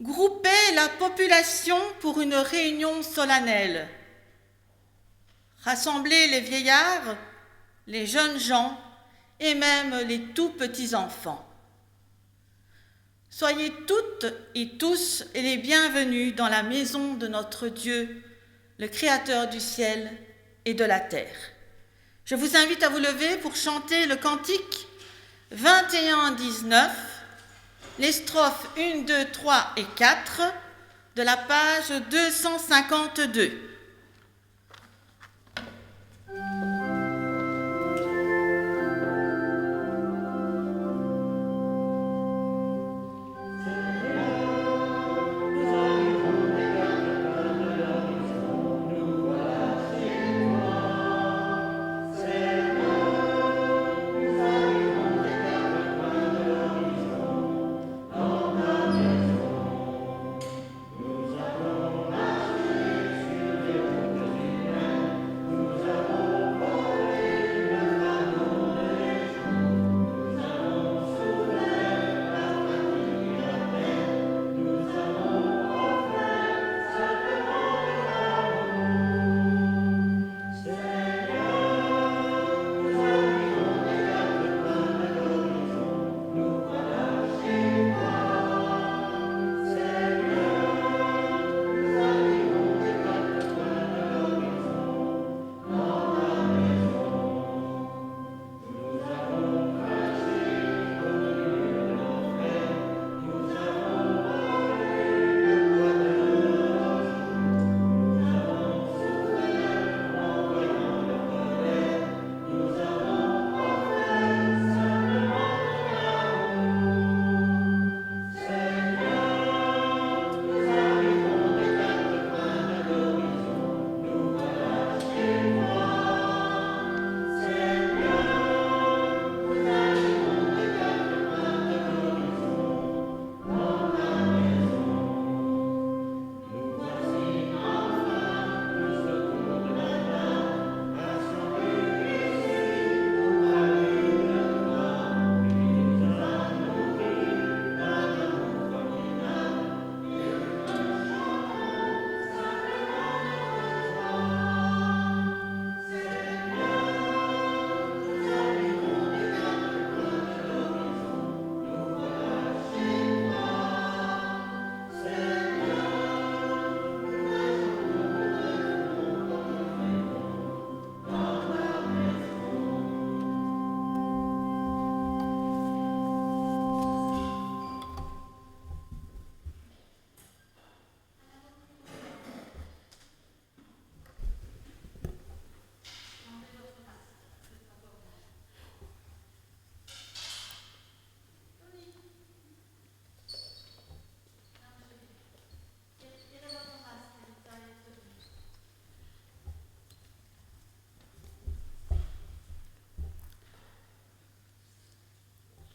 Grouper la population pour une réunion solennelle. Rassembler les vieillards, les jeunes gens et même les tout petits enfants. Soyez toutes et tous les bienvenus dans la maison de notre Dieu, le Créateur du ciel et de la terre. Je vous invite à vous lever pour chanter le cantique 21-19, les strophes 1, 2, 3 et 4 de la page 252.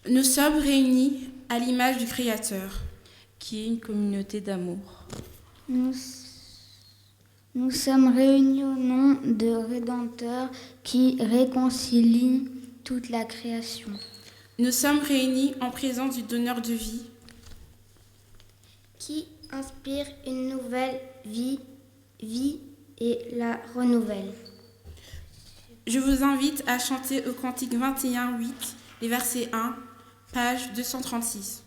Nous sommes réunis à l'image du Créateur, qui est une communauté d'amour. Nous sommes réunis au nom de Rédempteur qui réconcilie toute la création. Nous sommes réunis en présence du donneur de vie, qui inspire une nouvelle vie et la renouvelle. Je vous invite à chanter au cantique 21:8, les versets 1, page 236.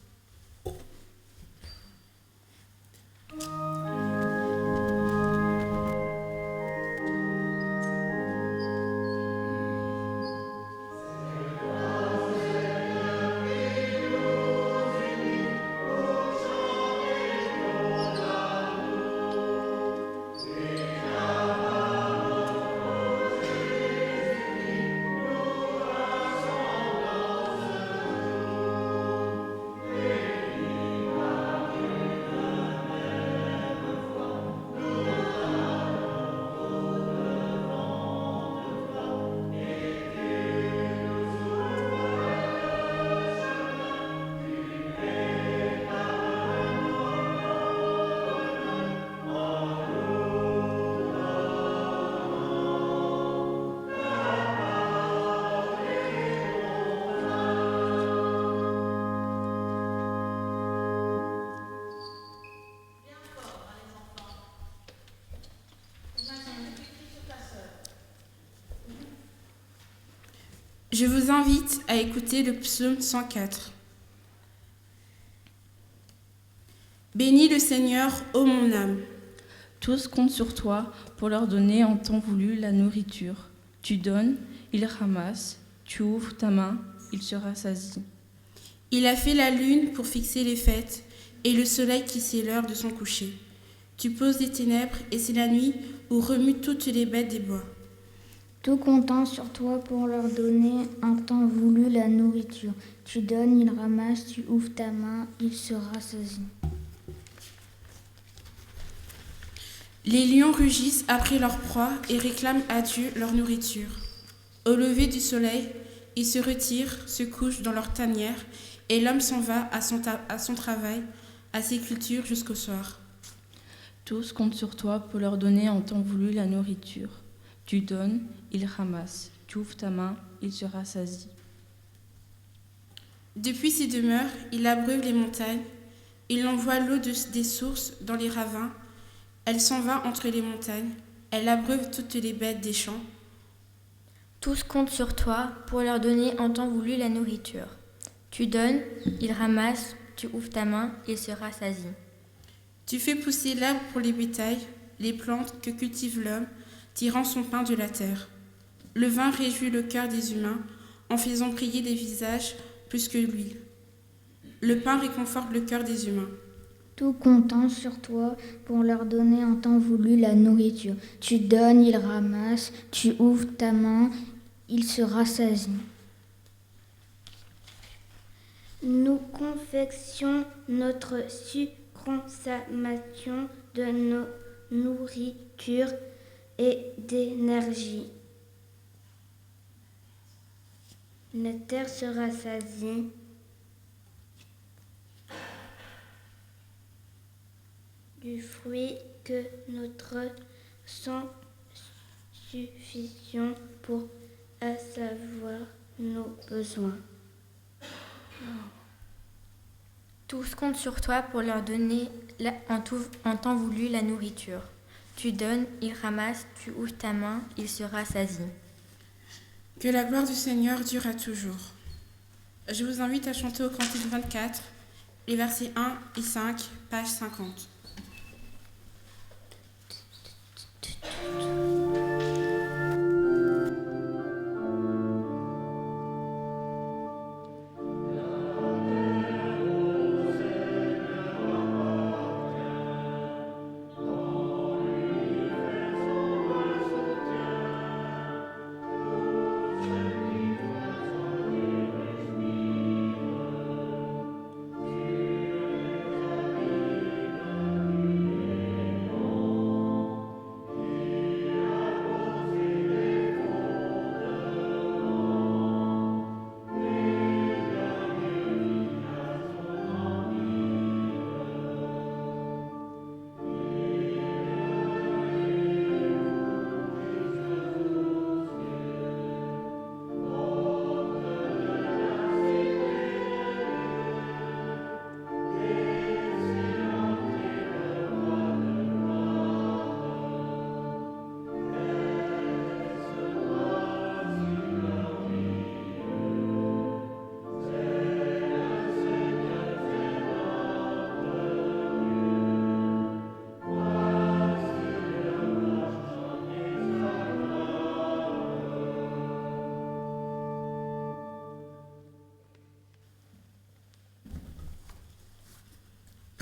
Je vous invite à écouter le psaume 104. Bénis le Seigneur, ô mon âme. Tous comptent sur toi pour leur donner en temps voulu la nourriture. Tu donnes, ils ramassent. Tu ouvres ta main, ils se rassasient. Il a fait la lune pour fixer les fêtes et le soleil qui sait l'heure de son coucher. Tu poses des ténèbres et c'est la nuit où remuent toutes les bêtes des bois. Tout comptant sur toi pour leur donner en temps voulu la nourriture. Tu donnes, ils ramassent, tu ouvres ta main, ils se rassasient. Les lions rugissent après leur proie et réclament à Dieu leur nourriture. Au lever du soleil, ils se retirent, se couchent dans leur tanière, et l'homme s'en va à son travail, à ses cultures jusqu'au soir. Tous comptent sur toi pour leur donner en temps voulu la nourriture. Tu donnes, ils ramassent. Tu ouvres ta main, ils se rassasient. Depuis ses demeures, il abreuve les montagnes. Il envoie l'eau des sources dans les ravins. Elle s'en va entre les montagnes. Elle abreuve toutes les bêtes des champs. Tous comptent sur toi pour leur donner en temps voulu la nourriture. Tu donnes, ils ramassent, tu ouvres ta main, ils se rassasient. Tu fais pousser l'herbe pour les bétails, les plantes que cultive l'homme, tirant son pain de la terre. Le vin réjouit le cœur des humains, en faisant briller les visages plus que l'huile. Le pain réconforte le cœur des humains. Tout comptant sur toi pour leur donner en temps voulu la nourriture. Tu donnes, ils ramassent, tu ouvres ta main, ils se rassasient. Nous confectionnons notre surconsommation de nos nourritures et d'énergie. La terre se rassasie. Du fruit que notre sang suffisant pour assavoir nos besoins. Tous comptent sur toi pour leur donner en temps voulu la nourriture. Tu donnes, ils ramassent, tu ouvres ta main, ils se rassasient. Que la gloire du Seigneur dure à toujours. Je vous invite à chanter au cantique 24, les versets 1 et 5, page 50.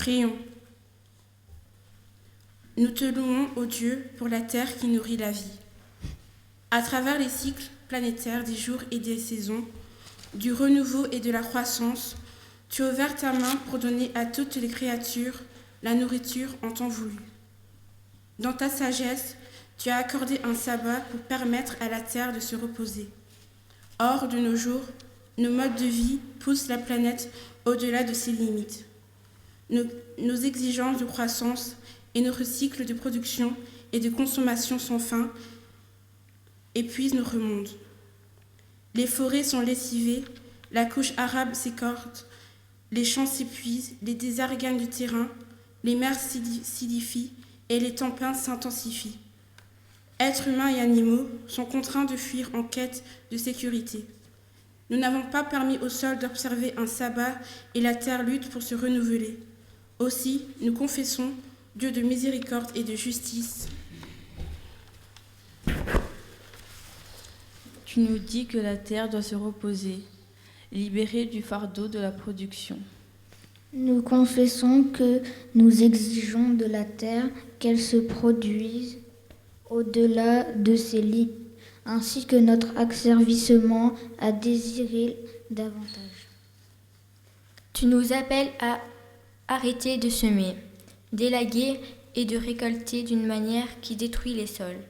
Prions. Nous te louons, ô Dieu, pour la terre qui nourrit la vie. À travers les cycles planétaires des jours et des saisons, du renouveau et de la croissance, tu as ouvert ta main pour donner à toutes les créatures la nourriture en temps voulu. Dans ta sagesse, tu as accordé un sabbat pour permettre à la terre de se reposer. Or, de nos jours, nos modes de vie poussent la planète au-delà de ses limites. Nos exigences de croissance et notre cycle de production et de consommation sans fin épuisent notre monde. Les forêts sont lessivées, la couche arabe s'écorte, les champs s'épuisent, les déserts gagnent du terrain, les mers s'acidifient et les tempêtes s'intensifient. Êtres humains et animaux sont contraints de fuir en quête de sécurité. Nous n'avons pas permis au sol d'observer un sabbat et la terre lutte pour se renouveler. Aussi, nous confessons, Dieu de miséricorde et de justice. Tu nous dis que la terre doit se reposer, libérée du fardeau de la production. Nous confessons que nous exigeons de la terre qu'elle se produise au-delà de ses limites, ainsi que notre asservissement à désirer davantage. Tu nous appelles à arrêter de semer, d'élaguer et de récolter d'une manière qui détruit les sols.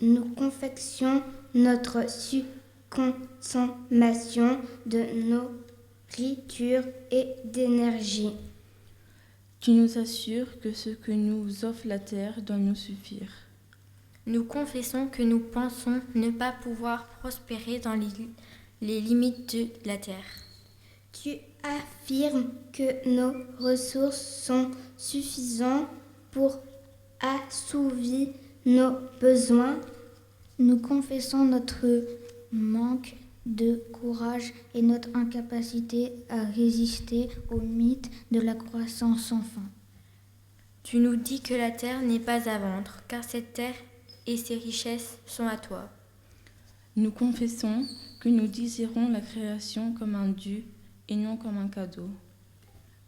Nous confectionnons notre surconsommation de nourriture et d'énergie. Tu nous assures que ce que nous offre la terre doit nous suffire. Nous confessons que nous pensons ne pas pouvoir prospérer dans les limites de la terre. Tu affirmes que nos ressources sont suffisantes pour assouvir nos besoins. Nous confessons notre manque de courage et notre incapacité à résister au mythe de la croissance sans fin. Tu nous dis que la terre n'est pas à vendre, car cette terre et ses richesses sont à toi. Nous confessons que nous désirons la création comme un dû et non comme un cadeau.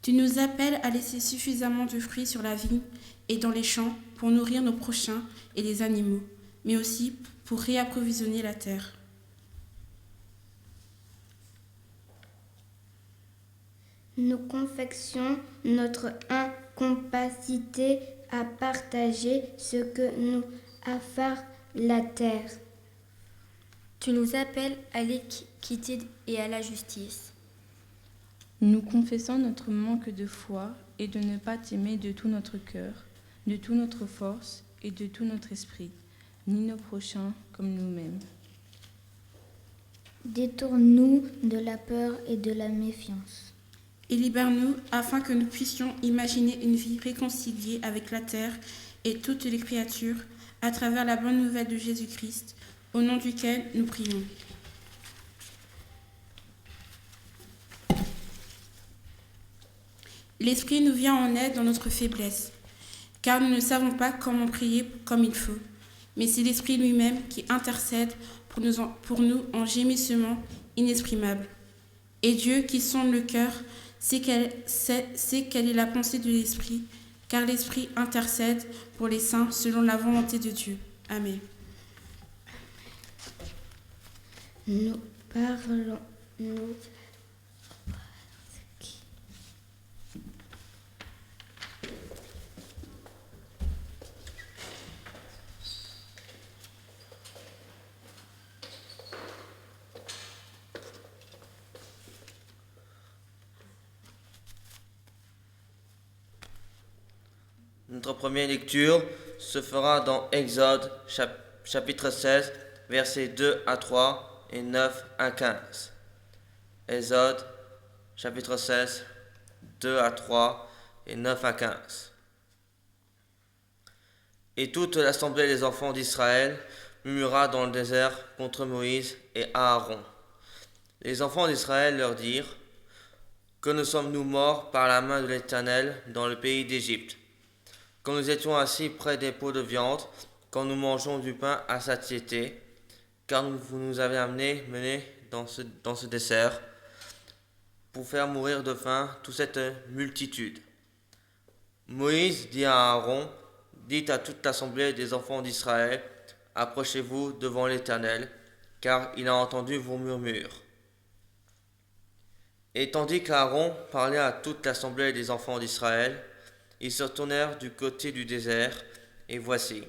Tu nous appelles à laisser suffisamment de fruits sur la vigne et dans les champs pour nourrir nos prochains et les animaux, mais aussi pour réapprovisionner la terre. Nous confessions notre incapacité à partager ce que nous offre la terre. Tu nous appelles à l'équité et à la justice. Nous confessons notre manque de foi et de ne pas t'aimer de tout notre cœur, de toute notre force et de tout notre esprit, ni nos prochains comme nous-mêmes. Détourne-nous de la peur et de la méfiance. Et libère-nous afin que nous puissions imaginer une vie réconciliée avec la terre et toutes les créatures à travers la bonne nouvelle de Jésus-Christ, au nom duquel nous prions. L'Esprit nous vient en aide dans notre faiblesse, car nous ne savons pas comment prier comme il faut, mais c'est l'Esprit lui-même qui intercède pour nous en gémissements inexprimables. Et Dieu, qui sonde le cœur, sait quelle est la pensée de l'Esprit, car l'Esprit intercède pour les saints selon la volonté de Dieu. Amen. Nous parlons, Notre première lecture se fera dans Exode chapitre 16, versets 2 à 3 et 9 à 15. Exode chapitre 16, 2 à 3 et 9 à 15. Et toute l'assemblée des enfants d'Israël murmura dans le désert contre Moïse et Aaron. Les enfants d'Israël leur dirent: Que nous sommes-nous morts par la main de l'Éternel dans le pays d'Égypte, quand nous étions assis près des pots de viande, quand nous mangeons du pain à satiété, car vous nous avez menés dans ce désert pour faire mourir de faim toute cette multitude. Moïse dit à Aaron, dites à toute l'assemblée des enfants d'Israël, approchez-vous devant l'Éternel, car il a entendu vos murmures. Et tandis qu'Aaron parlait à toute l'assemblée des enfants d'Israël, ils se tournèrent du côté du désert, et voici,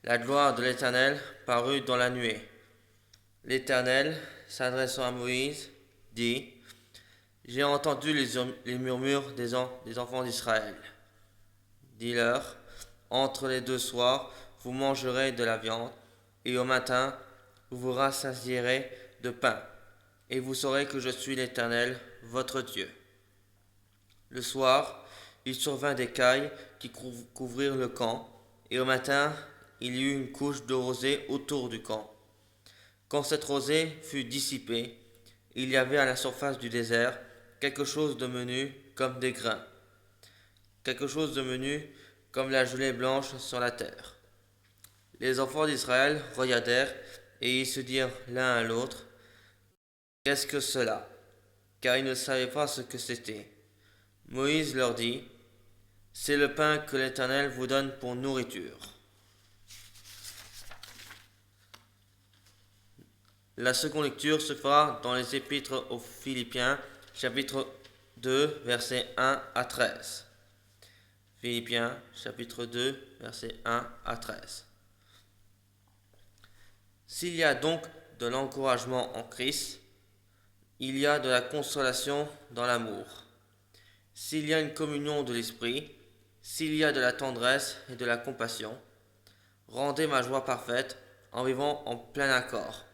la gloire de l'Éternel parut dans la nuée. L'Éternel, s'adressant à Moïse, dit, j'ai entendu les murmures des enfants d'Israël. Dis-leur, entre les deux soirs, vous mangerez de la viande, et au matin, vous vous rassasierez de pain, et vous saurez que je suis l'Éternel, votre Dieu. Le soir, il survint des cailles qui couvrirent le camp, et au matin, il y eut une couche de rosée autour du camp. Quand cette rosée fut dissipée, il y avait à la surface du désert quelque chose de menu comme des grains, quelque chose de menu comme la gelée blanche sur la terre. Les enfants d'Israël regardèrent et ils se dirent l'un à l'autre, qu'est-ce que cela? Car ils ne savaient pas ce que c'était. Moïse leur dit, c'est le pain que l'Éternel vous donne pour nourriture. La seconde lecture se fera dans les épîtres aux Philippiens, chapitre 2, versets 1 à 13. Philippiens, chapitre 2, versets 1 à 13. S'il y a donc de l'encouragement en Christ, il y a de la consolation dans l'amour. S'il y a une communion de l'esprit, s'il y a de la tendresse et de la compassion, rendez ma joie parfaite en vivant en plein accord.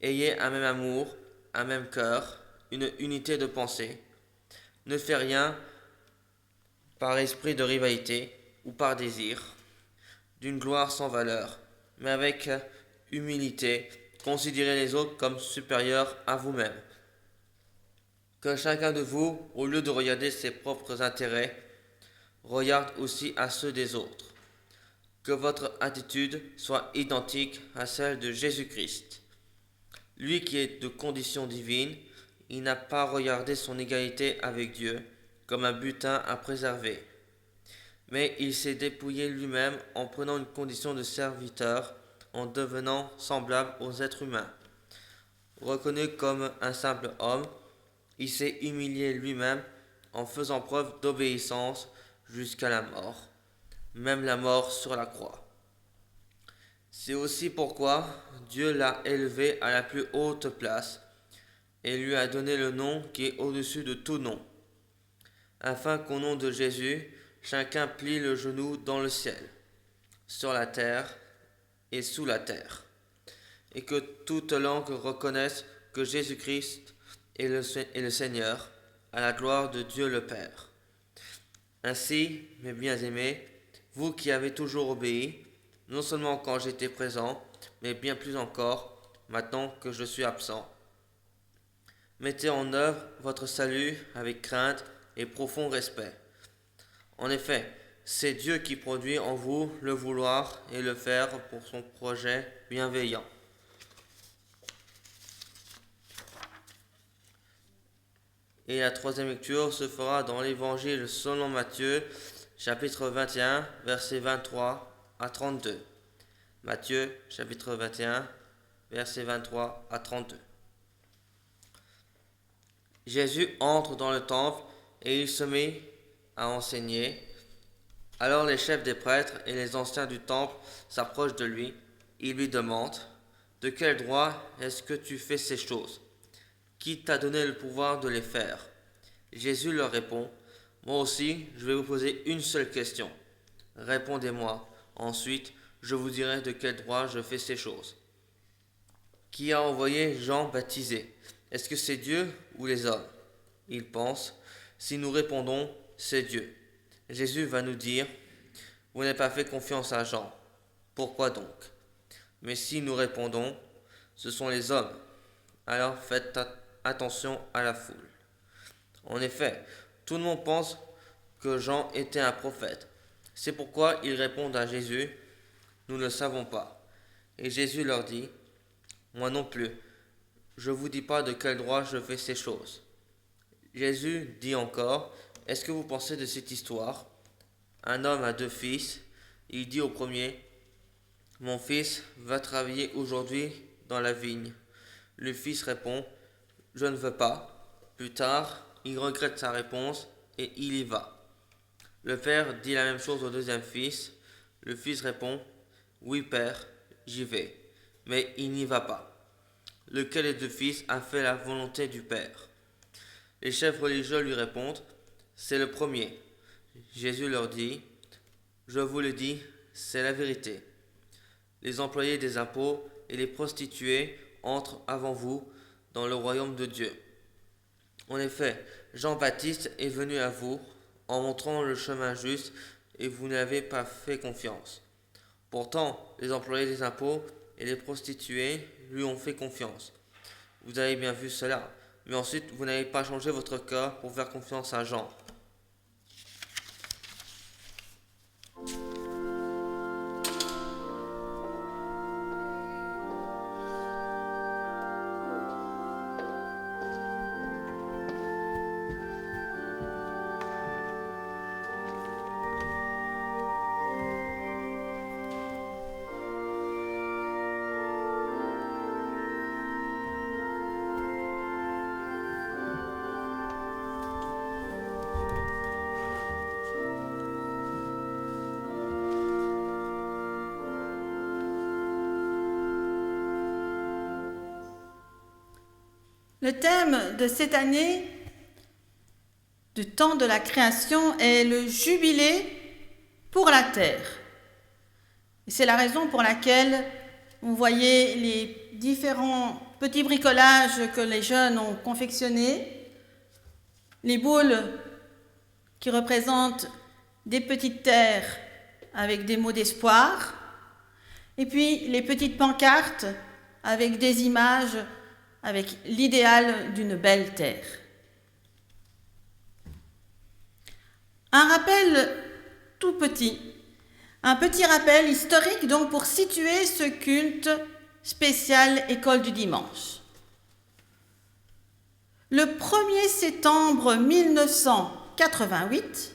Ayez un même amour, un même cœur, une unité de pensée. Ne faites rien par esprit de rivalité ou par désir d'une gloire sans valeur, mais avec humilité, considérez les autres comme supérieurs à vous-même. Que chacun de vous, au lieu de regarder ses propres intérêts, regarde aussi à ceux des autres. Que votre attitude soit identique à celle de Jésus-Christ. Lui qui est de condition divine, il n'a pas regardé son égalité avec Dieu comme un butin à préserver, mais il s'est dépouillé lui-même en prenant une condition de serviteur, en devenant semblable aux êtres humains. Reconnu comme un simple homme, il s'est humilié lui-même en faisant preuve d'obéissance jusqu'à la mort, même la mort sur la croix. C'est aussi pourquoi Dieu l'a élevé à la plus haute place et lui a donné le nom qui est au-dessus de tout nom, afin qu'au nom de Jésus, chacun plie le genou dans le ciel, sur la terre et sous la terre, et que toute langue reconnaisse que Jésus-Christ est le Seigneur, à la gloire de Dieu le Père. Ainsi, mes bien-aimés, vous qui avez toujours obéi, non seulement quand j'étais présent, mais bien plus encore maintenant que je suis absent, mettez en œuvre votre salut avec crainte et profond respect. En effet, c'est Dieu qui produit en vous le vouloir et le faire pour son projet bienveillant. Et la troisième lecture se fera dans l'Évangile selon Matthieu, chapitre 21, versets 23 à 32. Matthieu, chapitre 21, versets 23 à 32. Jésus entre dans le temple et il se met à enseigner. Alors les chefs des prêtres et les anciens du temple s'approchent de lui. Ils lui demandent, « De quel droit est-ce que tu fais ces choses? Qui t'a donné le pouvoir de les faire ?» Jésus leur répond, « Moi aussi, je vais vous poser une seule question. Répondez-moi. Ensuite, je vous dirai de quel droit je fais ces choses. Qui a envoyé Jean baptiser? Est-ce que c'est Dieu ou les hommes? » Ils pensent, si nous répondons, c'est Dieu. Jésus va nous dire, vous n'avez pas fait confiance à Jean. Pourquoi donc? Mais si nous répondons, ce sont les hommes. Alors faites attention à la foule. En effet, tout le monde pense que Jean était un prophète. C'est pourquoi ils répondent à Jésus, nous ne le savons pas. Et Jésus leur dit, moi non plus, je ne vous dis pas de quel droit je fais ces choses. Jésus dit encore, « Est-ce que vous pensez de cette histoire ? Un homme a 2 fils. Il dit au premier, « Mon fils va travailler aujourd'hui dans la vigne. » Le fils répond, « Je ne veux pas. » Plus tard, il regrette sa réponse et il y va. Le père dit la même chose au 2e fils. Le fils répond, « Oui, père, j'y vais. » Mais il n'y va pas. Lequel des 2 fils a fait la volonté du père ? Les chefs religieux lui répondent, « C'est le premier. » Jésus leur dit, « Je vous le dis, c'est la vérité. Les employés des impôts et les prostituées entrent avant vous dans le royaume de Dieu. En effet, Jean-Baptiste est venu à vous en montrant le chemin juste et vous n'avez pas fait confiance. Pourtant, les employés des impôts et les prostituées lui ont fait confiance. Vous avez bien vu cela, mais ensuite vous n'avez pas changé votre cœur pour faire confiance à Jean. » Le thème de cette année, du temps de la création, est le jubilé pour la terre. Et c'est la raison pour laquelle vous voyez les différents petits bricolages que les jeunes ont confectionnés, les boules qui représentent des petites terres avec des mots d'espoir, et puis les petites pancartes avec des images avec l'idéal d'une belle terre. Un rappel tout petit, un petit rappel historique donc pour situer ce culte spécial école du dimanche. Le 1er septembre 1988,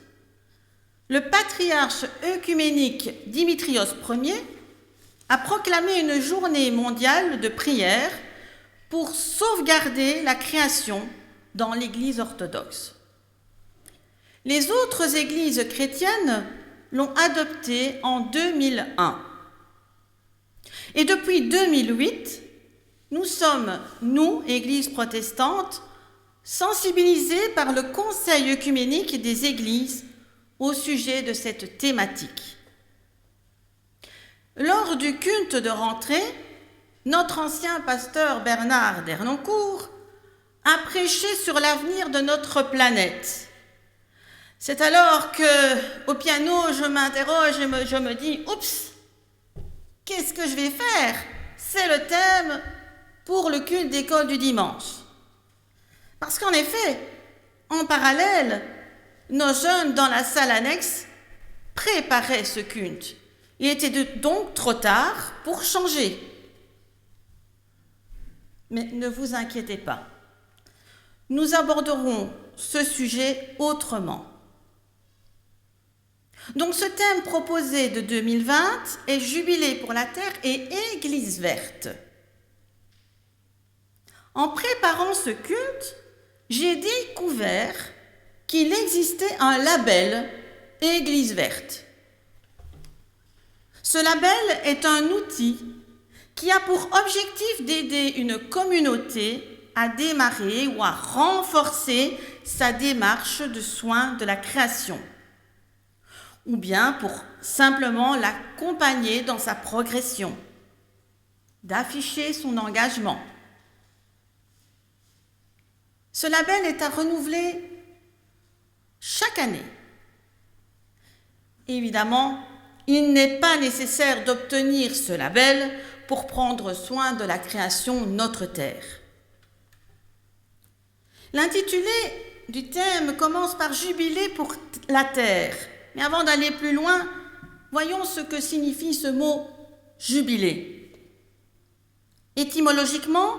le patriarche œcuménique Dimitrios Ier a proclamé une journée mondiale de prière pour sauvegarder la création dans l'Église orthodoxe. Les autres églises chrétiennes l'ont adoptée en 2001. Et depuis 2008, nous sommes, nous, Église protestante, sensibilisés par le Conseil œcuménique des Églises au sujet de cette thématique. Lors du culte de rentrée, notre ancien pasteur Bernard Dernoncourt a prêché sur l'avenir de notre planète. C'est alors que, au piano, je m'interroge et je me dis « Oups, qu'est-ce que je vais faire ?» C'est le thème pour le culte d'école du dimanche. Parce qu'en effet, en parallèle, nos jeunes dans la salle annexe préparaient ce culte. Il était donc trop tard pour changer. Mais ne vous inquiétez pas, nous aborderons ce sujet autrement. Donc ce thème proposé de 2020 est Jubilé pour la terre et Église verte. En préparant ce culte, j'ai découvert qu'il existait un label Église verte. Ce label est un outil qui a pour objectif d'aider une communauté à démarrer ou à renforcer sa démarche de soins de la création, ou bien pour simplement l'accompagner dans sa progression, d'afficher son engagement. Ce label est à renouveler chaque année. Évidemment, il n'est pas nécessaire d'obtenir ce label pour prendre soin de la création Notre Terre. L'intitulé du thème commence par Jubilé pour la terre. Mais avant d'aller plus loin, voyons ce que signifie ce mot jubilé. Étymologiquement,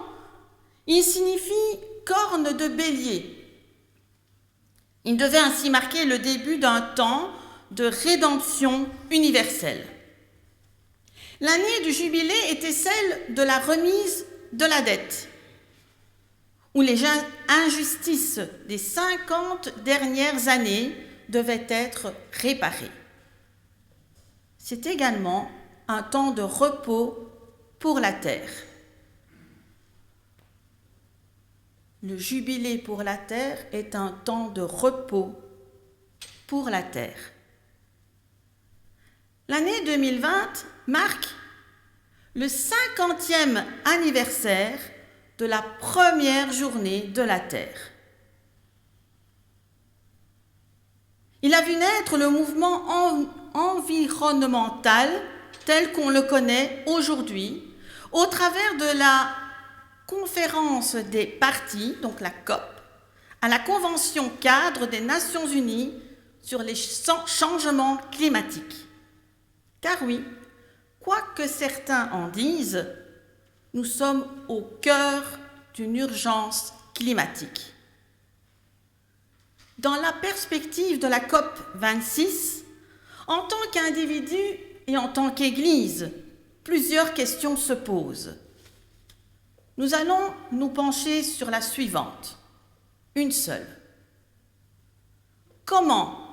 il signifie corne de bélier Il devait ainsi marquer le début d'un temps de rédemption universelle. L'année du jubilé était celle de la remise de la dette, où les injustices des 50 dernières années devaient être réparées. C'est également un temps de repos pour la terre. Le jubilé pour la terre est un temps de repos pour la terre. L'année 2020 marque le 50e anniversaire de la première journée de la Terre. Il a vu naître le mouvement environnemental tel qu'on le connaît aujourd'hui au travers de la conférence des parties, donc la COP, à la Convention cadre des Nations Unies sur les changements climatiques. Car oui, quoi que certains en disent, nous sommes au cœur d'une urgence climatique. Dans la perspective de la COP 26, en tant qu'individu et en tant qu'Église, plusieurs questions se posent. Nous allons nous pencher sur la suivante, une seule. Comment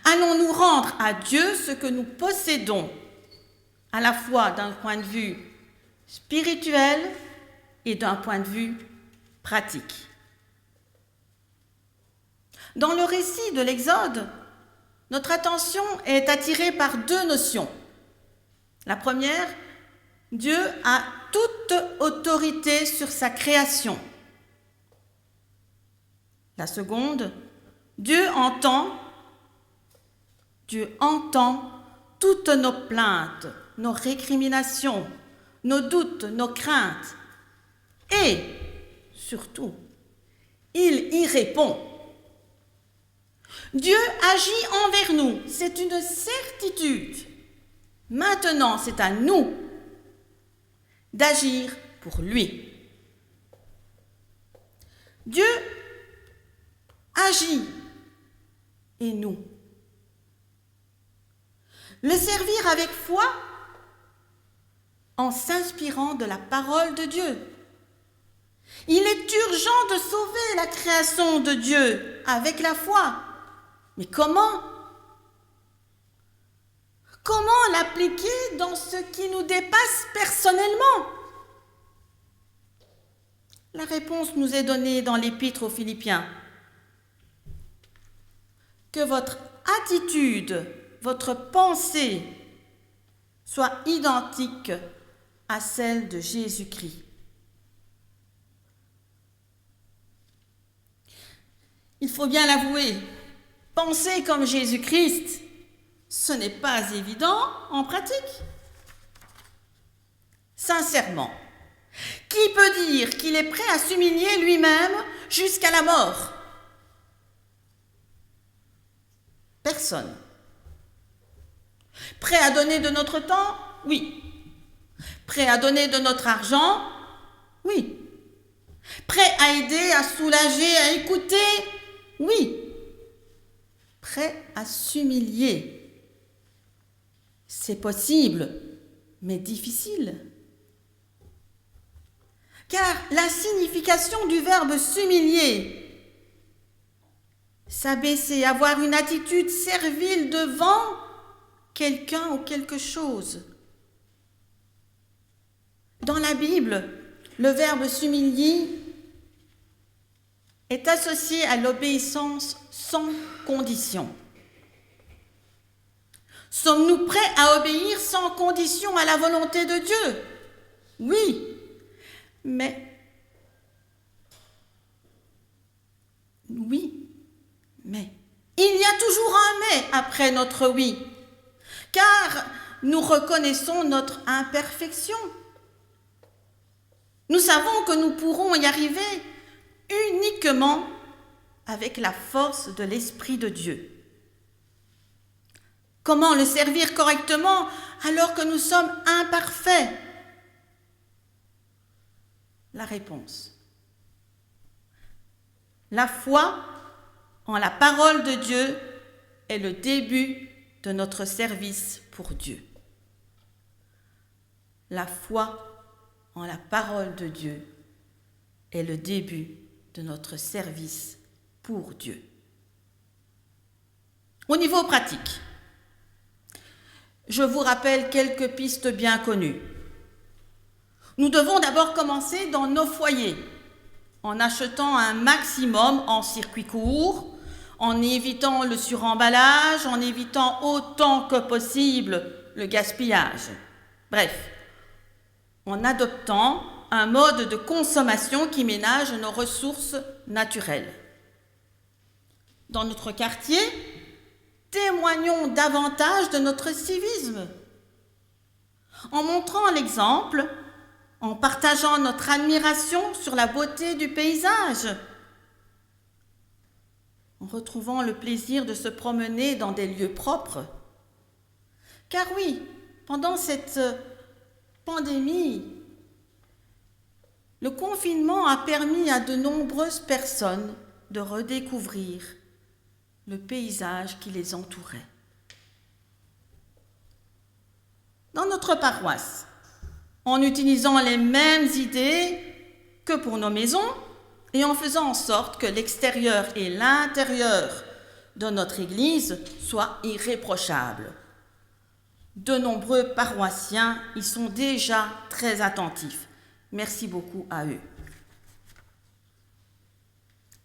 allons-nous rendre à Dieu ce que nous possédons, à la fois d'un point de vue spirituel et d'un point de vue pratique? Dans le récit de l'Exode, notre attention est attirée par deux notions. La première, Dieu a toute autorité sur sa création. La seconde, Dieu entend toutes nos plaintes, nos récriminations, nos doutes, nos craintes. Et, surtout, il y répond. Dieu agit envers nous, c'est une certitude. Maintenant, c'est à nous d'agir pour lui. Dieu agit et nous. Le servir avec foi en s'inspirant de la parole de Dieu. Il est urgent de sauver la création de Dieu avec la foi. Mais comment? Comment l'appliquer dans ce qui nous dépasse personnellement? La réponse nous est donnée dans l'Épître aux Philippiens. Que votre attitude, votre pensée soit identique à celle de Jésus-Christ. Il faut bien l'avouer, penser comme Jésus-Christ, ce n'est pas évident en pratique. Sincèrement, qui peut dire qu'il est prêt à s'humilier lui-même jusqu'à la mort? Personne. Prêt à donner de notre temps? Oui. Prêt à donner de notre argent? Oui. Prêt à aider, à soulager, à écouter? Oui. Prêt à s'humilier? C'est possible, mais difficile. Car la signification du verbe s'humilier, s'abaisser, avoir une attitude servile devant quelqu'un ou quelque chose. Dans la Bible, le verbe s'humilier est associé à l'obéissance sans condition. Sommes-nous prêts à obéir sans condition à la volonté de Dieu? Oui, mais il y a toujours un mais après notre oui, car nous reconnaissons notre imperfection. Nous savons que nous pourrons y arriver uniquement avec la force de l'Esprit de Dieu. Comment le servir correctement alors que nous sommes imparfaits? La réponse. La foi en la parole de Dieu est le début de notre service pour Dieu. La foi en la parole de Dieu est le début de notre service pour Dieu. Au niveau pratique, je vous rappelle quelques pistes bien connues. Nous devons d'abord commencer dans nos foyers, en achetant un maximum en circuit court, en évitant le suremballage, en évitant autant que possible le gaspillage. Bref, en adoptant un mode de consommation qui ménage nos ressources naturelles. Dans notre quartier, témoignons davantage de notre civisme, en montrant l'exemple, en partageant notre admiration sur la beauté du paysage, en retrouvant le plaisir de se promener dans des lieux propres. Car oui, pendant cette pandémie, le confinement a permis à de nombreuses personnes de redécouvrir le paysage qui les entourait. Dans notre paroisse, en utilisant les mêmes idées que pour nos maisons et en faisant en sorte que l'extérieur et l'intérieur de notre Église soient irréprochables. De nombreux paroissiens y sont déjà très attentifs. Merci beaucoup à eux.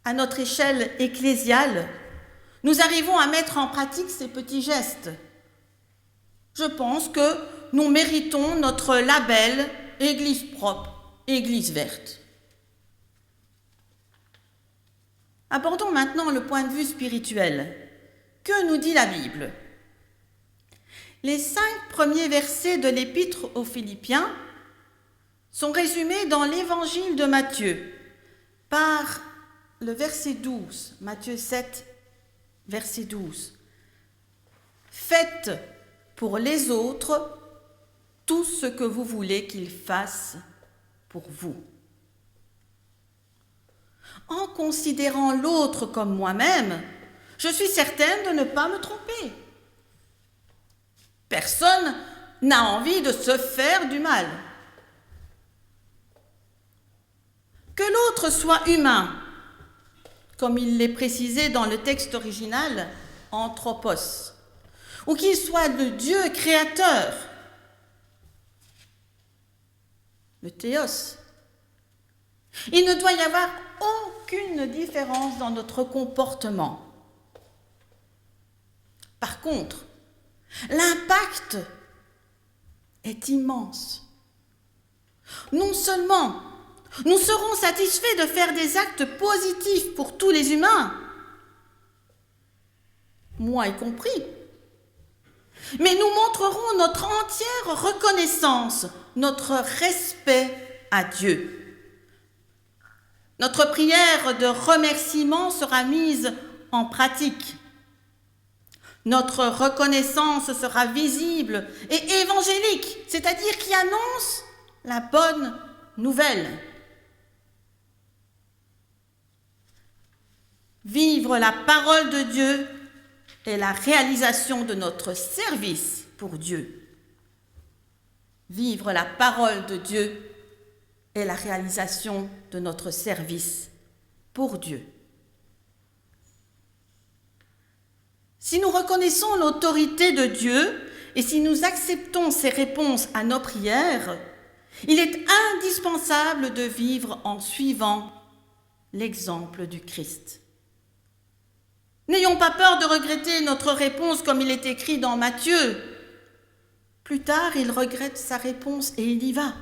À notre échelle ecclésiale, nous arrivons à mettre en pratique ces petits gestes. Je pense que nous méritons notre label « Église propre, Église verte ». Abordons maintenant le point de vue spirituel. Que nous dit la Bible ? Les 5 premiers versets de l'Épître aux Philippiens sont résumés dans l'Évangile de Matthieu par le verset 12, Matthieu 7, verset 12. Faites pour les autres tout ce que vous voulez qu'ils fassent pour vous. En considérant l'autre comme moi-même, je suis certaine de ne pas me tromper. Personne n'a envie de se faire du mal. Que l'autre soit humain, comme il l'est précisé dans le texte original, anthropos, ou qu'il soit le Dieu créateur, le théos. Il ne doit y avoir aucune différence dans notre comportement. Par contre, l'impact est immense. Non seulement nous serons satisfaits de faire des actes positifs pour tous les humains, moi y compris, mais nous montrerons notre entière reconnaissance, notre respect à Dieu. Notre prière de remerciement sera mise en pratique. Notre reconnaissance sera visible et évangélique, c'est-à-dire qui annonce la bonne nouvelle. Vivre la parole de Dieu est la réalisation de notre service pour Dieu. Vivre la parole de Dieu est la réalisation de notre service pour Dieu. Si nous reconnaissons l'autorité de Dieu et si nous acceptons ses réponses à nos prières, il est indispensable de vivre en suivant l'exemple du Christ. N'ayons pas peur de regretter notre réponse comme il est écrit dans Matthieu. Plus tard, il regrette sa réponse et il y va.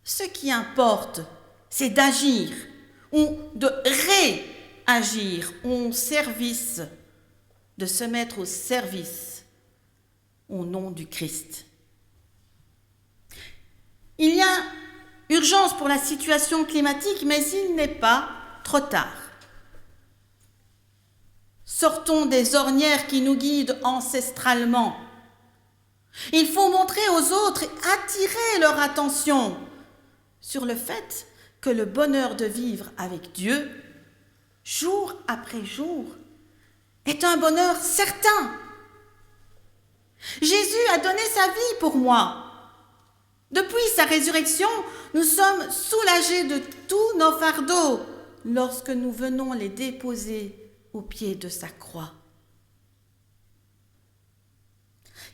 Ce qui importe, c'est d'agir ou de réagir au service, de se mettre au service au nom du Christ. Il y a urgence pour la situation climatique, mais il n'est pas trop tard. Sortons des ornières qui nous guident ancestralement. Il faut montrer aux autres et attirer leur attention sur le fait que le bonheur de vivre avec Dieu jour après jour, est un bonheur certain. Jésus a donné sa vie pour moi. Depuis sa résurrection, nous sommes soulagés de tous nos fardeaux lorsque nous venons les déposer au pied de sa croix.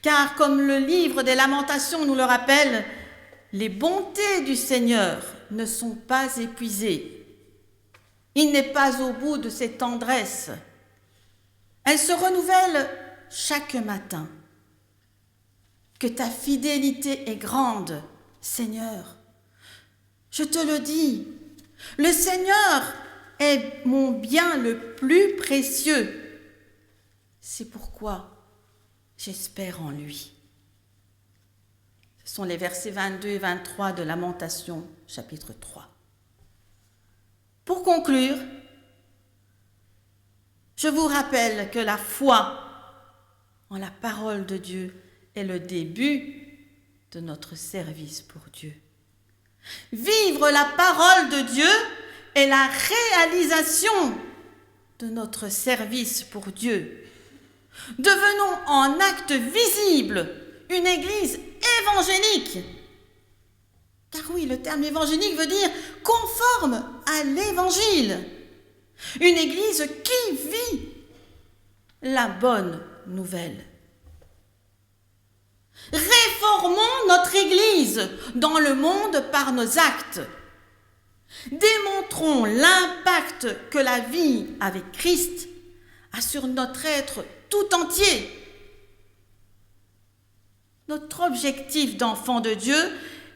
Car comme le livre des Lamentations nous le rappelle, les bontés du Seigneur ne sont pas épuisées. Il n'est pas au bout de ses tendresses. Elles se renouvellent chaque matin. Que ta fidélité est grande, Seigneur. Je te le dis, le Seigneur est mon bien le plus précieux. C'est pourquoi j'espère en lui. Ce sont les versets 22 et 23 de Lamentations, chapitre 3. Pour conclure, je vous rappelle que la foi en la parole de Dieu est le début de notre service pour Dieu. Vivre la parole de Dieu est la réalisation de notre service pour Dieu. Devenons en acte visible une église évangélique. Car oui, le terme évangélique veut dire conforme à l'évangile. Une église qui vit la bonne nouvelle. Réformons notre église dans le monde par nos actes. Démontrons l'impact que la vie avec Christ a sur notre être tout entier. Notre objectif d'enfant de Dieu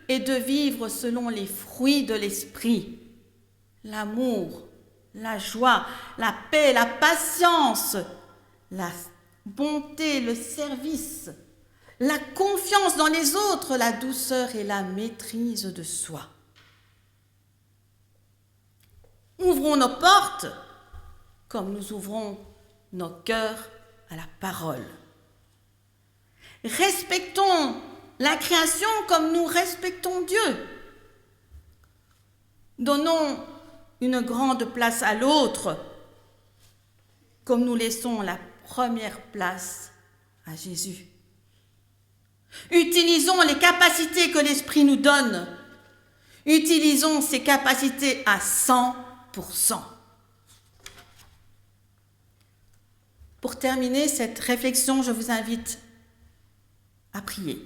est de vivre selon les fruits de l'esprit. L'amour, la joie, la paix, la patience, la bonté, le service, la confiance dans les autres, la douceur et la maîtrise de soi. Ouvrons nos portes comme nous ouvrons nos cœurs à la parole. Respectons la création comme nous respectons Dieu. Donnons une grande place à l'autre comme nous laissons la première place à Jésus. Utilisons les capacités que l'Esprit nous donne. Utilisons ces capacités à 100%. Pour terminer cette réflexion, je vous invite à prier.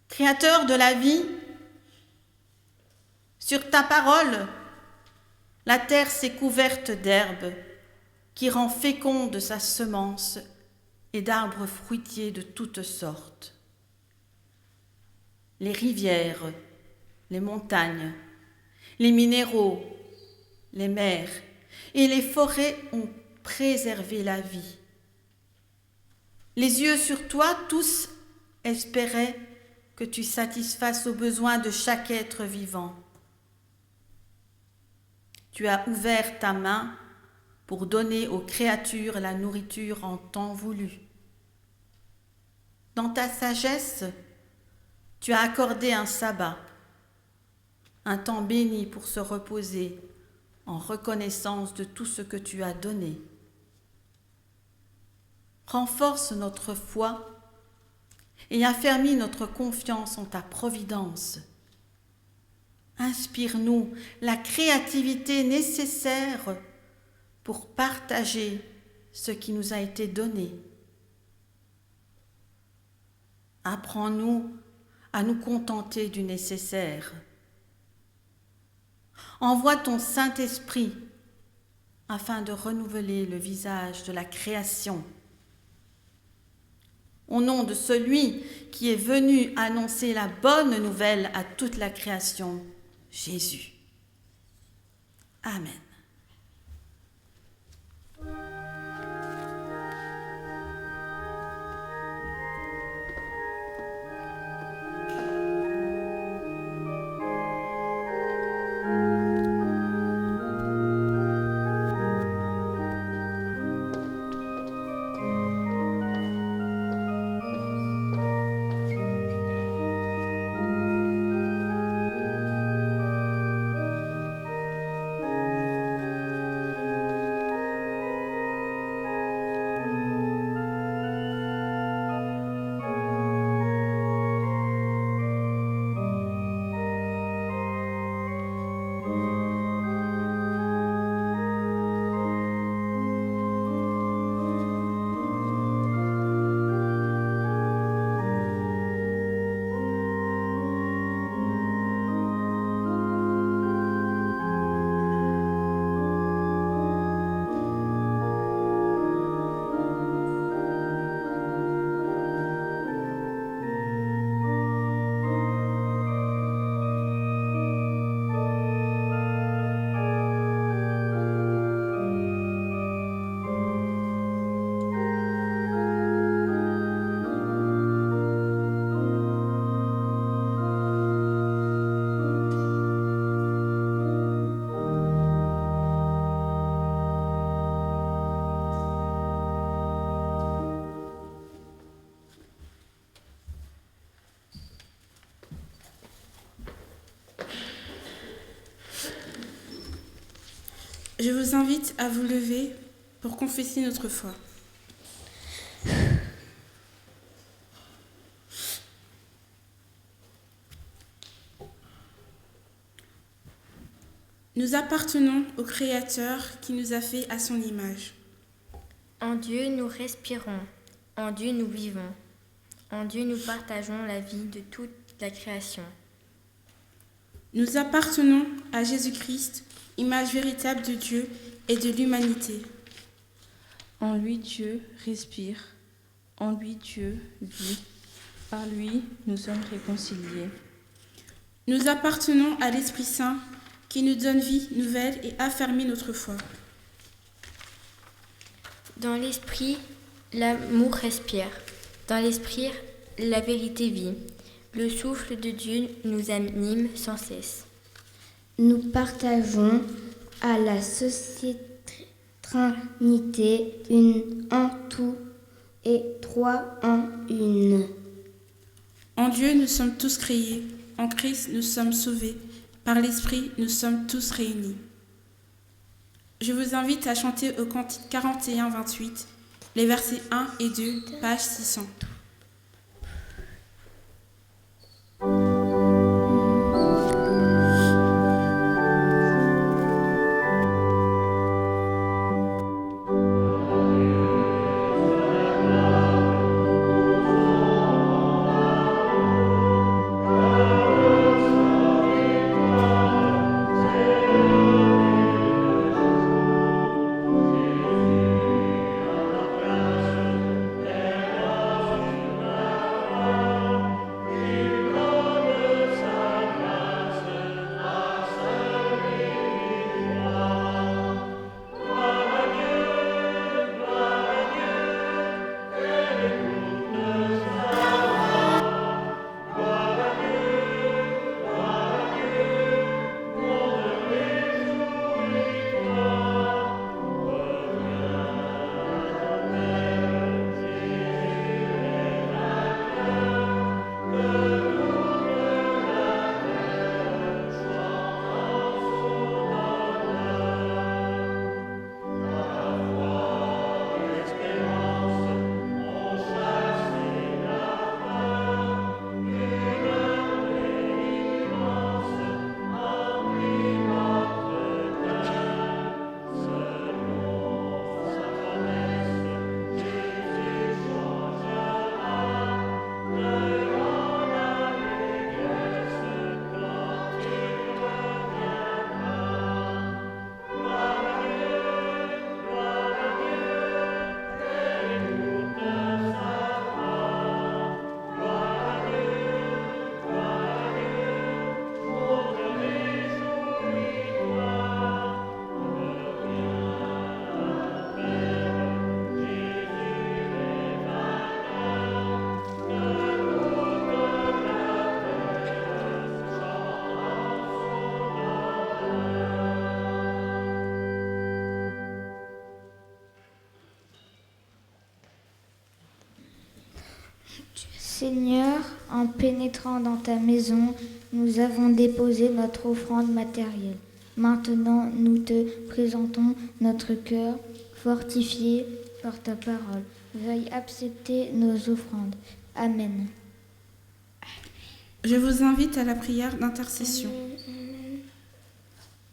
Créateur de la vie, sur ta parole, la terre s'est couverte d'herbe qui rend féconde sa semence et d'arbres fruitiers de toutes sortes. Les rivières, les montagnes, les minéraux, les mers et les forêts ont préservé la vie. Les yeux sur toi, tous espéraient que tu satisfasses aux besoins de chaque être vivant. Tu as ouvert ta main pour donner aux créatures la nourriture en temps voulu. Dans ta sagesse, tu as accordé un sabbat, un temps béni pour se reposer en reconnaissance de tout ce que tu as donné. Renforce notre foi et affermis notre confiance en ta providence. Inspire-nous la créativité nécessaire pour partager ce qui nous a été donné. Apprends-nous à nous contenter du nécessaire. Envoie ton Saint-Esprit afin de renouveler le visage de la création. Au nom de celui qui est venu annoncer la bonne nouvelle à toute la création, Jésus. Amen. Je vous invite à vous lever pour confesser notre foi. Nous appartenons au Créateur qui nous a fait à son image. En Dieu nous respirons, en Dieu nous vivons, en Dieu nous partageons la vie de toute la création. Nous appartenons à Jésus-Christ, image véritable de Dieu et de l'humanité. En lui Dieu respire, en lui Dieu vit, par lui nous sommes réconciliés. Nous appartenons à l'Esprit Saint qui nous donne vie nouvelle et affermit notre foi. Dans l'esprit, l'amour respire. Dans l'esprit, la vérité vit. Le souffle de Dieu nous anime sans cesse. Nous partageons à la société Trinité, une en tout et trois en une. En Dieu, nous sommes tous créés. En Christ, nous sommes sauvés. Par l'Esprit, nous sommes tous réunis. Je vous invite à chanter au cantique 41-28, les versets 1 et 2, page 600. Seigneur, en pénétrant dans ta maison, nous avons déposé notre offrande matérielle. Maintenant, nous te présentons notre cœur fortifié par ta parole. Veuille accepter nos offrandes. Amen. Je vous invite à la prière d'intercession.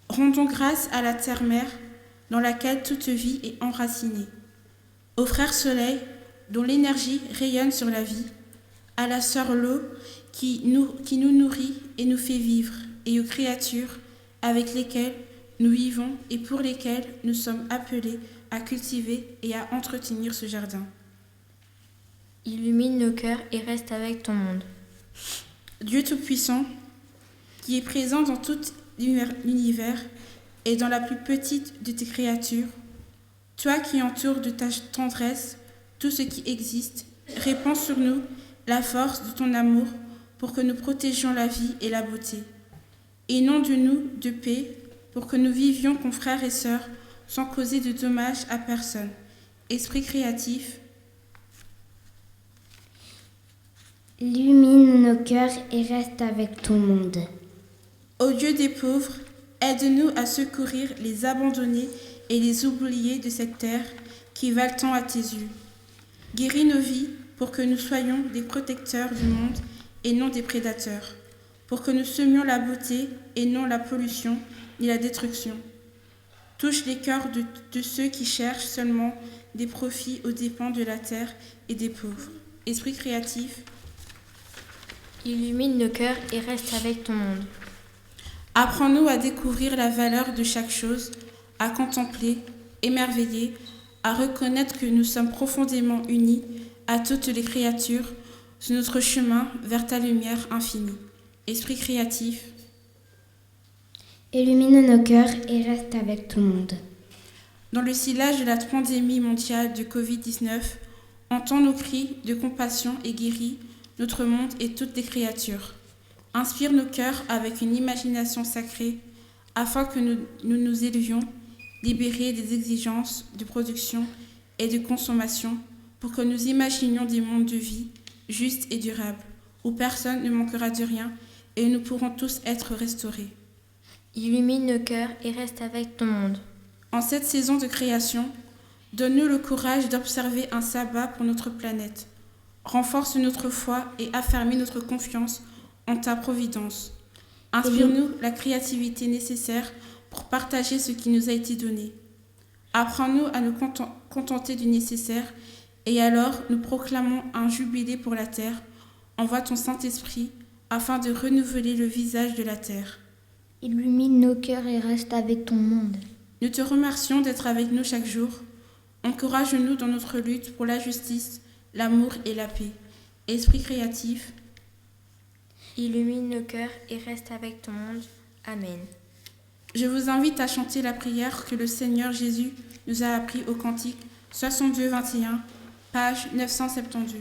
Rendons grâce à la terre-mère dans laquelle toute vie est enracinée. Au frère Soleil, dont l'énergie rayonne sur la vie, à la sœur l'eau qui nous nourrit et nous fait vivre, et aux créatures avec lesquelles nous vivons et pour lesquelles nous sommes appelés à cultiver et à entretenir ce jardin. Illumine nos cœurs et reste avec ton monde. Dieu Tout-Puissant, qui est présent dans tout l'univers et dans la plus petite de tes créatures, toi qui entoures de ta tendresse tout ce qui existe, répands sur nous la force de ton amour pour que nous protégions la vie et la beauté. Et non de nous de paix pour que nous vivions comme frères et sœurs sans causer de dommages à personne. Esprit créatif, illumine nos cœurs et reste avec tout le monde. ô Dieu des pauvres, Aide-nous à secourir les abandonnés et les oubliés de cette terre qui valent tant à tes yeux. Guéris nos vies pour que nous soyons des protecteurs du monde et non des prédateurs, pour que nous semions la beauté et non la pollution ni la destruction. Touche les cœurs de ceux qui cherchent seulement des profits aux dépens de la terre et des pauvres. Esprit créatif, Illumine nos cœurs et reste avec ton monde. apprends-nous à découvrir la valeur de chaque chose, à contempler, émerveiller, à reconnaître que nous sommes profondément unis à toutes les créatures sur notre chemin vers ta lumière infinie. Esprit créatif, Illumine nos cœurs et reste avec tout le monde. dans le sillage de la pandémie mondiale de Covid-19, entends nos cris de compassion et guéris notre monde et toutes les créatures. Inspire nos cœurs avec une imagination sacrée afin que nous nous élevions, libérés des exigences de production et de consommation pour que nous imaginions des mondes de vie justes et durables, où personne ne manquera de rien et où nous pourrons tous être restaurés. Illumine nos cœurs et reste avec ton monde. En cette saison de création, donne-nous le courage d'observer un sabbat pour notre planète. Renforce notre foi et affermis notre confiance en ta providence. Inspire-nous la créativité nécessaire pour partager ce qui nous a été donné. Apprends-nous à nous contenter du nécessaire et alors nous proclamons un jubilé pour la terre. Envoie ton Saint-Esprit afin de renouveler le visage de la terre. Illumine nos cœurs et reste avec ton monde. Nous te remercions d'être avec nous chaque jour. Encourage-nous dans notre lutte pour la justice, l'amour et la paix. Esprit créatif, Illumine nos cœurs et reste avec ton monde. Amen. je vous invite à chanter la prière que le Seigneur Jésus nous a appris au cantique 62-21, page 972.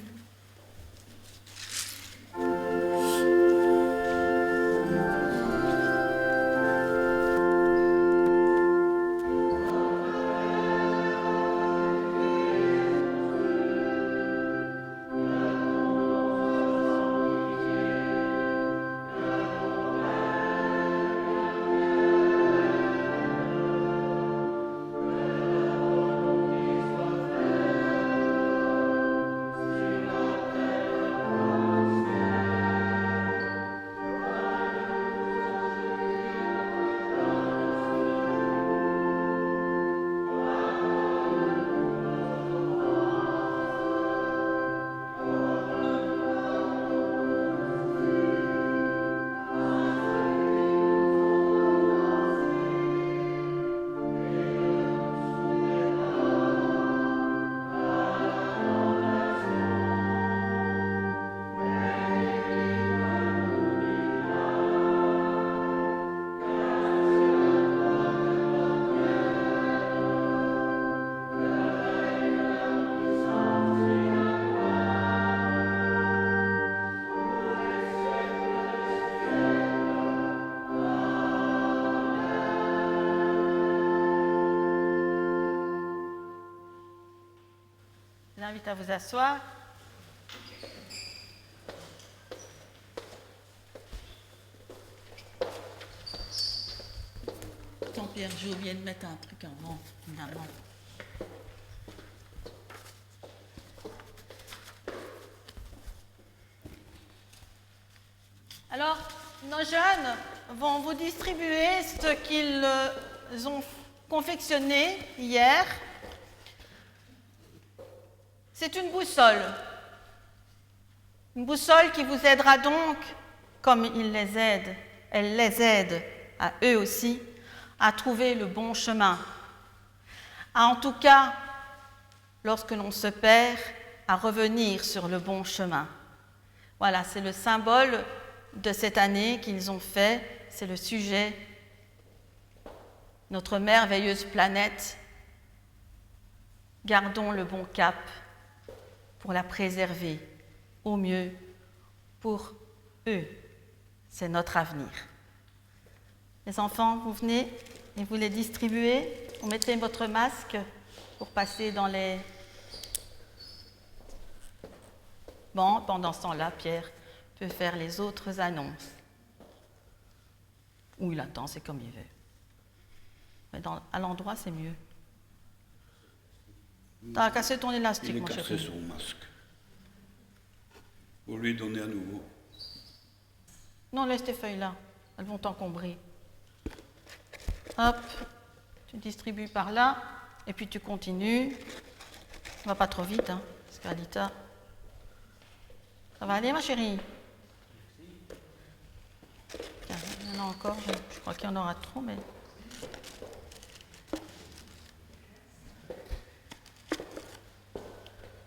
Je vous invite à vous asseoir. Attends Pierre, j'ai oublié de mettre un truc avant, finalement. Alors, nos jeunes vont vous distribuer ce qu'ils ont confectionné hier. C'est une boussole qui vous aidera donc, comme elle les aide à eux aussi, à trouver le bon chemin. En tout cas, lorsque l'on se perd, à revenir sur le bon chemin. Voilà, c'est le symbole de cette année qu'ils ont fait, c'est le sujet, notre merveilleuse planète. Gardons le bon cap pour la préserver au mieux pour eux. C'est notre avenir. Les enfants, vous venez et vous les distribuez. Vous mettez votre masque pour passer dans les... Bon, pendant ce temps-là, Pierre peut faire les autres annonces. Ou il attend, c'est comme il veut. Mais à l'endroit, c'est mieux. T'as cassé ton élastique, mon chéri. Il a cassé son masque. Pour lui donner à nouveau. Non, laisse tes feuilles là. Elles vont t'encombrer. Hop. Tu distribues par là. Et puis tu continues. On va pas trop vite, hein, parce qu'Alita... Ça va aller, ma chérie? Tiens, il y en a encore. Je crois qu'il y en aura trop, mais...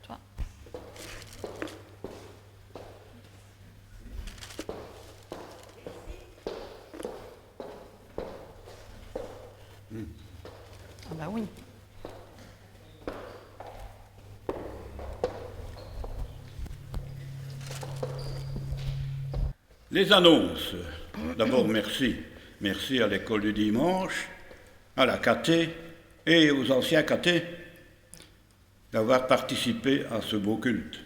Toi. Ah bah oui. Les annonces. D'abord, merci. Merci à l'école du dimanche, à la caté et aux anciens catés d'avoir participé à ce beau culte.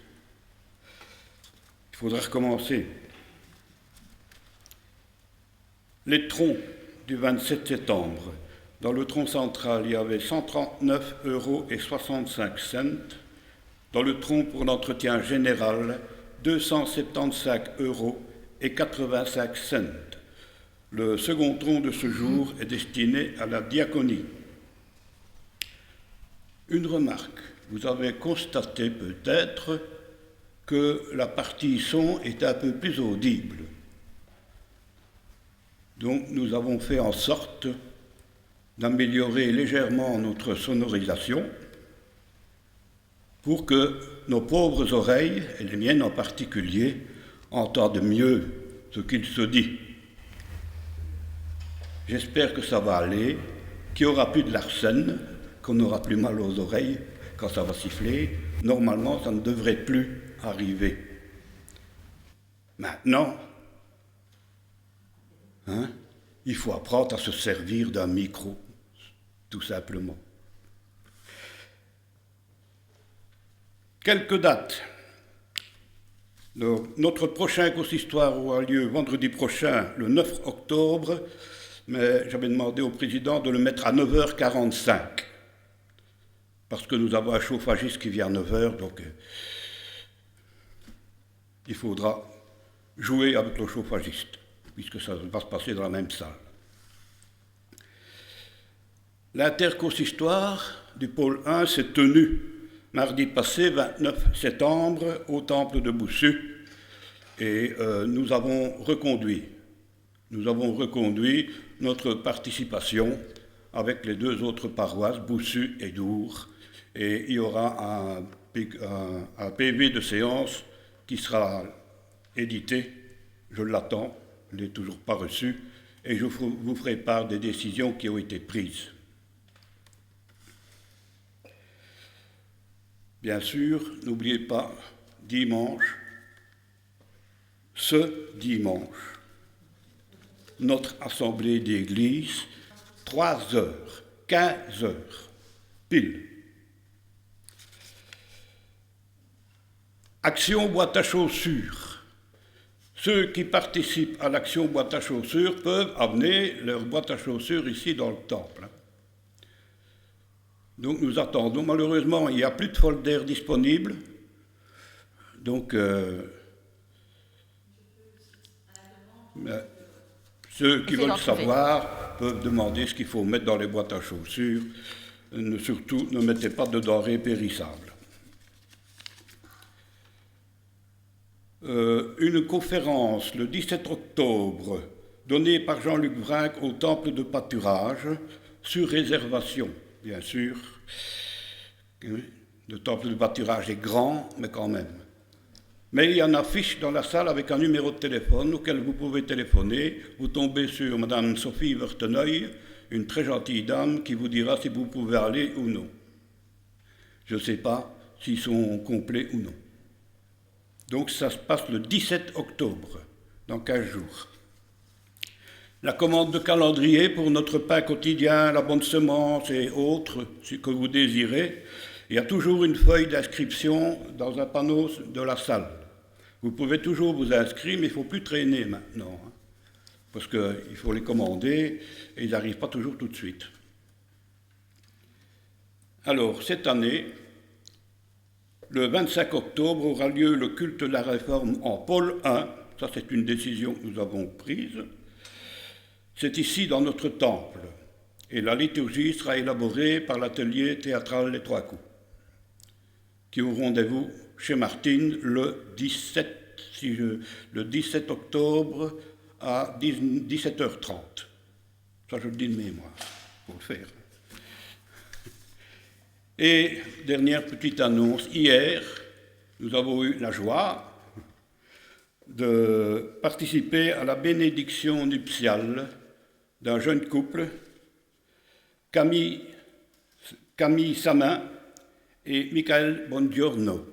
Il faudra recommencer. Les troncs du 27 septembre. Dans le tronc central, il y avait 139,65 €. Dans le tronc pour l'entretien général, 275,85 €. Le second tronc de ce jour est destiné à la diaconie. Une remarque, vous avez constaté peut-être que la partie son est un peu plus audible. Donc nous avons fait en sorte d'améliorer légèrement notre sonorisation pour que nos pauvres oreilles, et les miennes en particulier, entendent mieux ce qu'il se dit. J'espère que ça va aller, qu'il n'y aura plus de l'arsène, qu'on n'aura plus mal aux oreilles quand ça va siffler. Normalement, ça ne devrait plus arriver. Maintenant, il faut apprendre à se servir d'un micro, tout simplement. Quelques dates. Notre prochain consistoire aura lieu vendredi prochain, le 9 octobre, mais j'avais demandé au président de le mettre à 9h45, parce que nous avons un chauffagiste qui vient à 9h, donc il faudra jouer avec le chauffagiste, puisque ça va se passer dans la même salle. L'interconsistoire du pôle 1 s'est tenu mardi passé, 29 septembre, au temple de Boussu, et nous avons reconduit notre participation avec les deux autres paroisses, Boussu et Dour, et il y aura un PV de séance qui sera édité, je l'attends, je ne l'ai toujours pas reçu, et je vous ferai part des décisions qui ont été prises. Bien sûr, n'oubliez pas, dimanche, ce dimanche, notre assemblée d'église, 3h, 15h, pile. Action boîte à chaussures. Ceux qui participent à l'action boîte à chaussures peuvent amener leur boîte à chaussures ici dans le temple. Donc nous attendons. Malheureusement, il n'y a plus de folder disponible. Donc, ceux qui veulent savoir peuvent demander ce qu'il faut mettre dans les boîtes à chaussures. Surtout, ne mettez pas de denrées périssables. Une conférence le 17 octobre donnée par Jean-Luc Vrinck au temple de pâturage sur réservation. Bien sûr, le temple de pâturage est grand, mais quand même. Mais il y a une affiche dans la salle avec un numéro de téléphone auquel vous pouvez téléphoner. Vous tombez sur Madame Sophie Verteneuil, une très gentille dame qui vous dira si vous pouvez aller ou non. Je ne sais pas s'ils sont complets ou non. Donc ça se passe le 17 octobre, dans 15 jours. La commande de calendrier pour notre pain quotidien, la bonne semence et autres, ce que vous désirez, il y a toujours une feuille d'inscription dans un panneau de la salle. Vous pouvez toujours vous inscrire, mais il ne faut plus traîner maintenant, parce qu'il faut les commander et ils n'arrivent pas toujours tout de suite. Alors, cette année, le 25 octobre aura lieu le culte de la Réforme en Pôle 1. Ça, c'est une décision que nous avons prise. C'est ici, dans notre temple. Et la liturgie sera élaborée par l'atelier théâtral Les Trois Coups, qui auront rendez-vous chez Martine le 17 octobre à 17h30. Ça, je le dis de mémoire, pour le faire. Et dernière petite annonce, hier, nous avons eu la joie de participer à la bénédiction nuptiale d'un jeune couple, Camille Samin et Michael Bongiorno.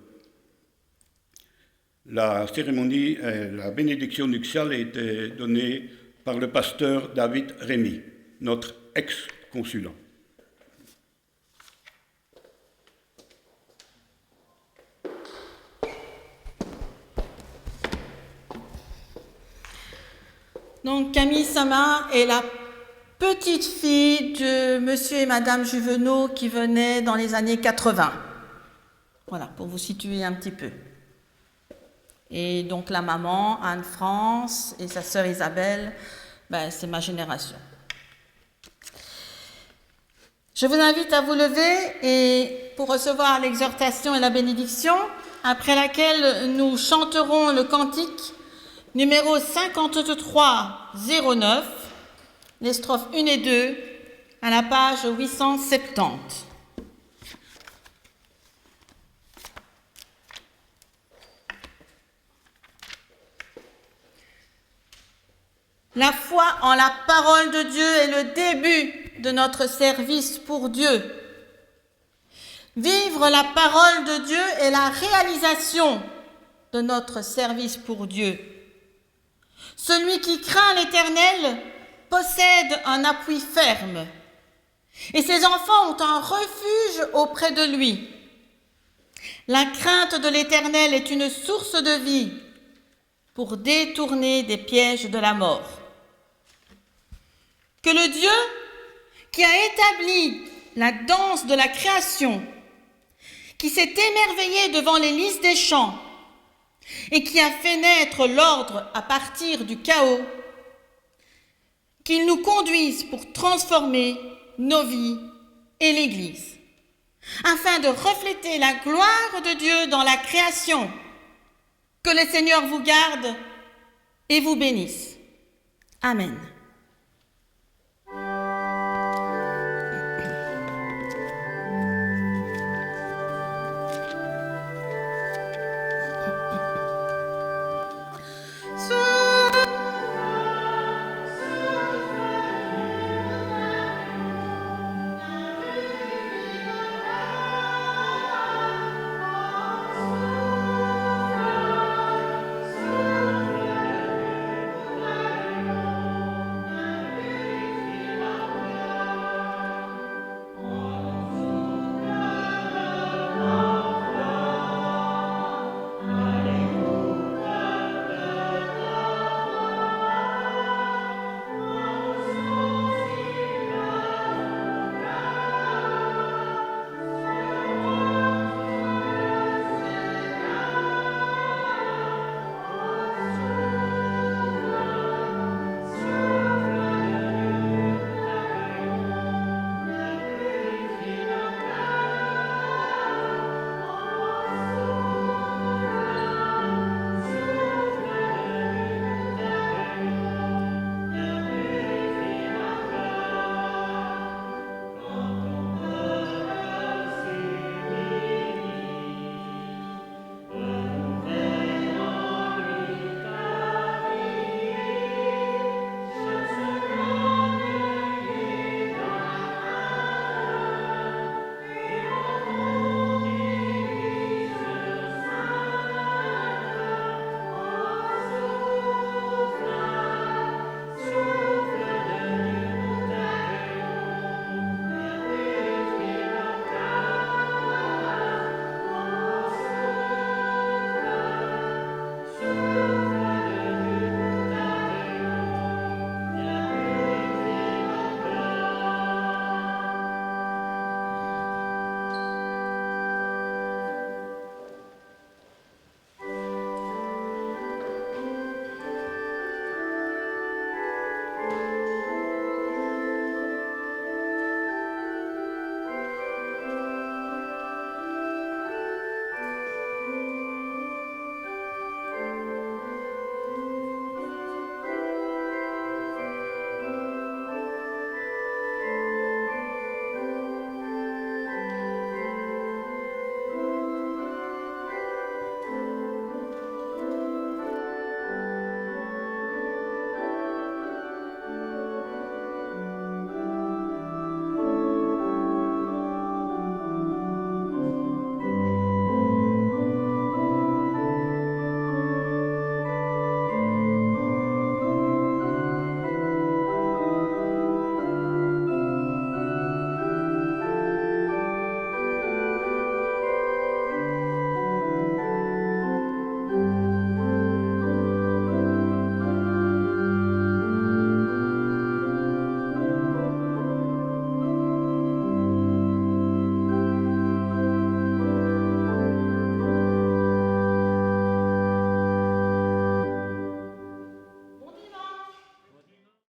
La cérémonie, la bénédiction nuptiale a été donnée par le pasteur David Rémy, notre ex-consulant. Donc Camille Samin est la petite fille de monsieur et madame Juvenot qui venaient dans les années 80. Voilà, pour vous situer un petit peu. Et donc la maman, Anne-France, et sa sœur Isabelle, c'est ma génération. Je vous invite à vous lever et pour recevoir l'exhortation et la bénédiction, après laquelle nous chanterons le cantique numéro 5309, les strophes 1 et 2, à la page 870. La foi en la parole de Dieu est le début de notre service pour Dieu. Vivre la parole de Dieu est la réalisation de notre service pour Dieu. Celui qui craint l'Éternel possède un appui ferme, et ses enfants ont un refuge auprès de lui. La crainte de l'Éternel est une source de vie pour détourner des pièges de la mort. Que le Dieu qui a établi la danse de la création, qui s'est émerveillé devant les lys des champs et qui a fait naître l'ordre à partir du chaos, qu'il nous conduise pour transformer nos vies et l'Église, afin de refléter la gloire de Dieu dans la création. Que le Seigneur vous garde et vous bénisse. Amen.